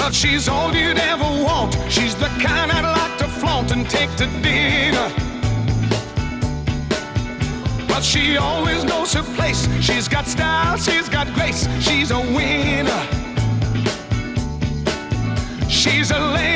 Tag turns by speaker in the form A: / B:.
A: But she's all you'd ever want. She's the kind I'd like to flaunt and take to dinner. But she always knows her place. She's got style, she's got grace. She's a winner. She's a lady.